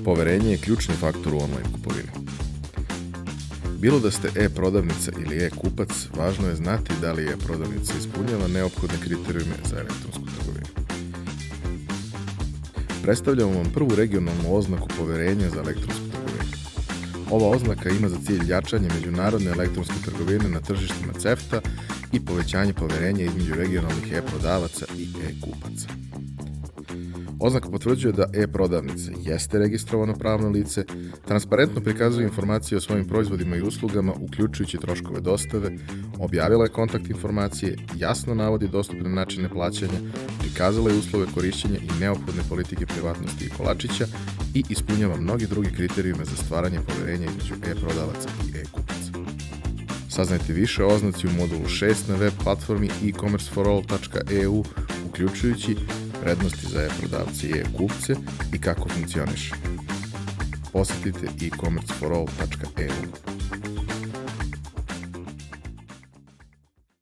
Poverenje je ključni faktor u online kupovini. Bilo da ste e-prodavnica ili e-kupac, važno je znati da li e-prodavnica ispunjava neophodne kriterijume za elektronsku trgovinu. Predstavljamo vam prvu regionalnu oznaku poverenja za elektronsku trgovinu. Ova oznaka ima za cilj jačanje međunarodne elektronske trgovine na tržištima CEFTA i povećanje poverenja između regionalnih e-prodavaca i e-kupaca. Oznaka potvrđuje da e-prodavnica jeste registrovano pravno lice, transparentno prikazuje informacije o svojim proizvodima i uslugama, uključujući troškove dostave, objavila je kontakt informacije, jasno navodi dostupne načine plaćanja, prikazala je uslove korišćenja i neophodne politike privatnosti i kolačića i ispunjava mnogi drugi kriterijume za stvaranje poverenja između e-prodavaca i e-kupaca. Saznajte više o oznaci u modulu 6 na web platformi e-commerceforall.eu, uključujući prednosti za e-prodavce i e-kupce i kako funkcioniše. Posjetite e-commerceforall.eu.